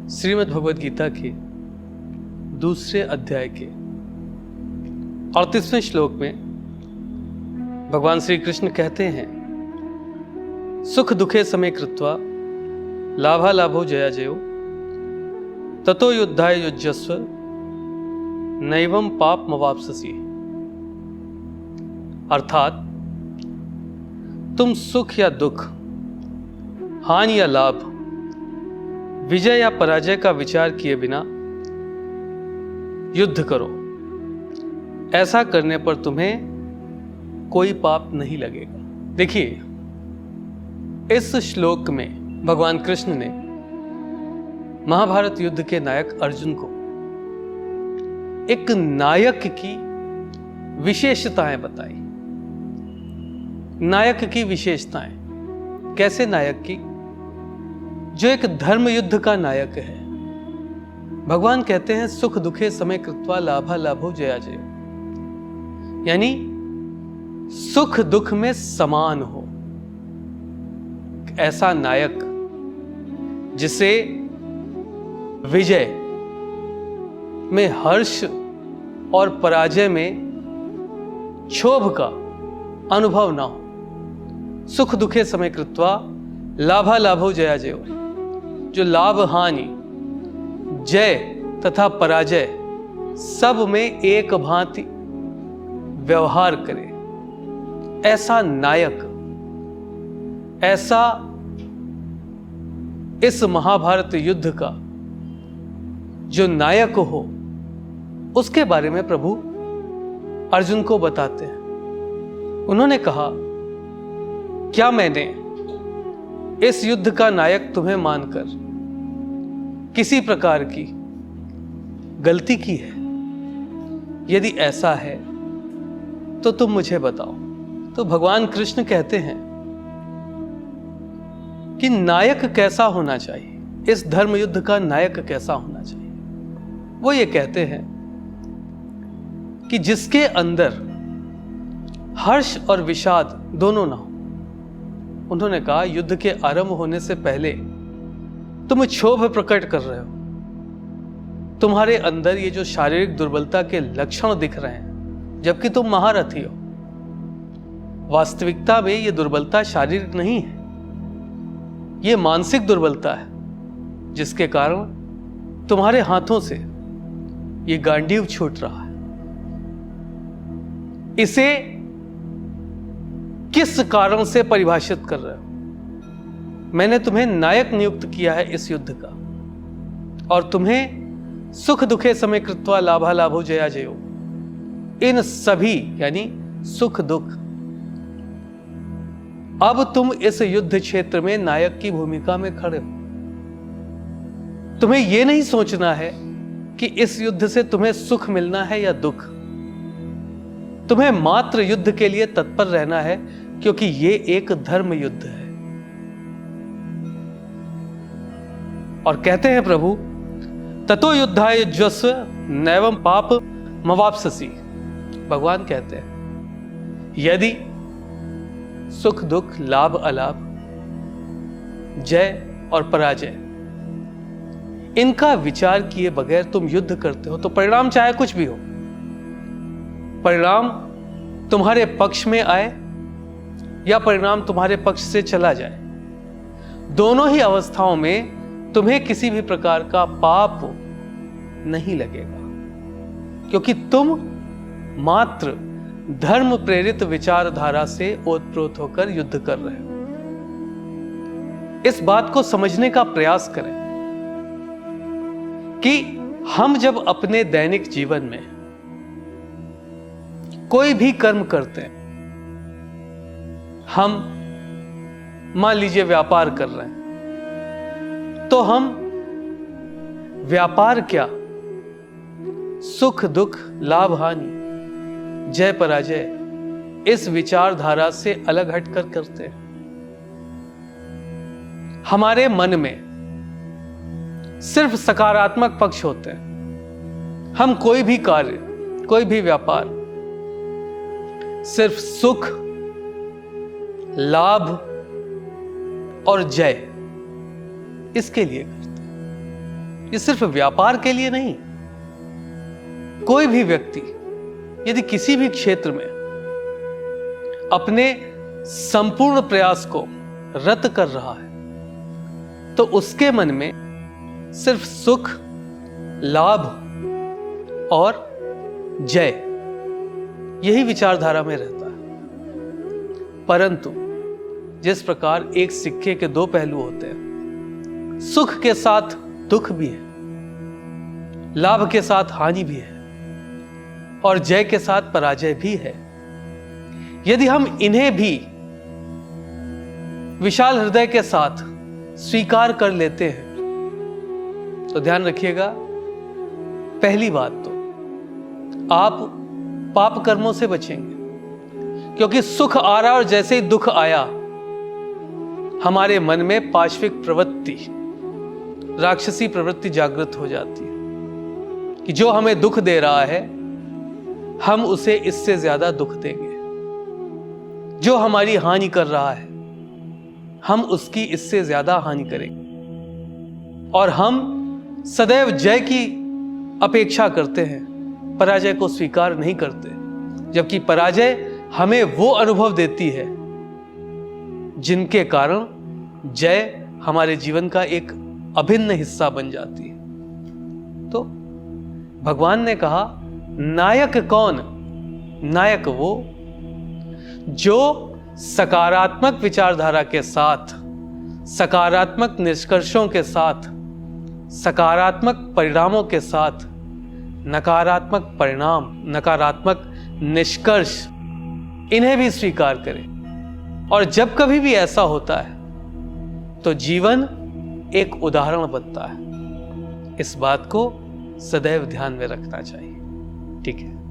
श्रीमद् भगवद गीता के दूसरे अध्याय के 38वें श्लोक में भगवान श्री कृष्ण कहते हैं, सुख दुखे समे कृत्वा लाभा लाभो जया जयो ततो युद्धाय युज्यस्व नैवं पाप मवाप्स्यसि। अर्थात तुम सुख या दुख, हानि या लाभ, विजय या पराजय का विचार किए बिना युद्ध करो। ऐसा करने पर तुम्हें कोई पाप नहीं लगेगा। देखिए, इस श्लोक में भगवान कृष्ण ने महाभारत युद्ध के नायक अर्जुन को एक नायक की विशेषताएं बताई। नायक की विशेषताएं कैसे? नायक की जो एक धर्म युद्ध का नायक है। भगवान कहते हैं, सुख दुखे समे कृत्वा लाभा लाभो जया जयो, यानी सुख दुख में समान हो। ऐसा नायक जिसे विजय में हर्ष और पराजय में क्षोभ का अनुभव ना हो। सुख दुखे समे कृत्वा लाभा लाभो जया जयो, जो लाभ हानि, जय तथा पराजय सब में एक भांति व्यवहार करे। ऐसा नायक, ऐसा इस महाभारत युद्ध का जो नायक हो, उसके बारे में प्रभु अर्जुन को बताते हैं। उन्होंने कहा, क्या मैंने इस युद्ध का नायक तुम्हें मानकर किसी प्रकार की गलती की है? यदि ऐसा है तो तुम मुझे बताओ। तो भगवान कृष्ण कहते हैं कि नायक कैसा होना चाहिए, इस धर्म युद्ध का नायक कैसा होना चाहिए। वो ये कहते हैं कि जिसके अंदर हर्ष और विषाद दोनों ना हो। उन्होंने कहा, युद्ध के आरंभ होने से पहले तुम क्षोभ प्रकट कर रहे हो। तुम्हारे अंदर ये जो शारीरिक दुर्बलता के लक्षण दिख रहे हैं, जबकि तुम महारथी हो। वास्तविकता में ये दुर्बलता शारीरिक नहीं है, ये मानसिक दुर्बलता है, जिसके कारण तुम्हारे हाथों से ये गांडीव छूट रहा है। इसे किस कारण से परिभाषित कर रहे हो? मैंने तुम्हें नायक नियुक्त किया है इस युद्ध का, और तुम्हें सुख दुखे समे कृत्वा लाभा लाभो जया जयो, इन सभी यानी सुख दुख, अब तुम इस युद्ध क्षेत्र में नायक की भूमिका में खड़े हो। तुम्हें यह नहीं सोचना है कि इस युद्ध से तुम्हें सुख मिलना है या दुख। तुम्हें मात्र युद्ध के लिए तत्पर रहना है, क्योंकि यह एक धर्म युद्ध है। और कहते हैं प्रभु, ततो युद्धाय युज्यस्व नैवं पाप मवाप्स्यसि। भगवान कहते हैं, यदि सुख दुख, लाभ अलाभ, जय और पराजय, इनका विचार किए बगैर तुम युद्ध करते हो, तो परिणाम चाहे कुछ भी हो, परिणाम तुम्हारे पक्ष में आए या परिणाम तुम्हारे पक्ष से चला जाए, दोनों ही अवस्थाओं में तुम्हें किसी भी प्रकार का पाप नहीं लगेगा, क्योंकि तुम मात्र धर्म प्रेरित विचारधारा से ओतप्रोत होकर युद्ध कर रहे हो। इस बात को समझने का प्रयास करें कि हम जब अपने दैनिक जीवन में कोई भी कर्म करते हैं, हम मान लीजिए व्यापार कर रहे हैं, तो हम व्यापार क्या, सुख दुख, लाभ हानि, जय पराजय, इस विचारधारा से अलग हटकर करते हैं। हमारे मन में सिर्फ सकारात्मक पक्ष होते हैं। हम कोई भी कार्य, कोई भी व्यापार सिर्फ सुख, लाभ और जय, इसके लिए करते हैं। ये सिर्फ व्यापार के लिए नहीं। कोई भी व्यक्ति यदि किसी भी क्षेत्र में अपने संपूर्ण प्रयास को रत कर रहा है तो उसके मन में सिर्फ सुख, लाभ और जय यही विचारधारा में रहता है। परंतु जिस प्रकार एक सिक्के के दो पहलू होते हैं, सुख के साथ दुख भी है, लाभ के साथ हानि भी है और जय के साथ पराजय भी है। यदि हम इन्हें भी विशाल हृदय के साथ स्वीकार कर लेते हैं तो ध्यान रखिएगा, पहली बात तो आप पाप कर्मों से बचेंगे, क्योंकि सुख आ रहा और जैसे ही दुख आया हमारे मन में पाशविक प्रवृत्ति, राक्षसी प्रवृत्ति जागृत हो जाती है कि जो हमें दुख दे रहा है हम उसे इससे ज्यादा दुख देंगे, जो हमारी हानि कर रहा है हम उसकी इससे ज्यादा हानि करेंगे और हम सदैव जय की अपेक्षा करते हैं, पराजय को स्वीकार नहीं करते। जबकि पराजय हमें वो अनुभव देती है जिनके कारण जय हमारे जीवन का एक अभिन्न हिस्सा बन जाती है। तो भगवान ने कहा, नायक कौन? नायक वो जो सकारात्मक विचारधारा के साथ, सकारात्मक निष्कर्षों के साथ, सकारात्मक परिणामों के साथ नकारात्मक परिणाम, नकारात्मक निष्कर्ष इन्हें भी स्वीकार करें। और जब कभी भी ऐसा होता है तो जीवन एक उदाहरण बनता है। इस बात को सदैव ध्यान में रखना चाहिए। ठीक है।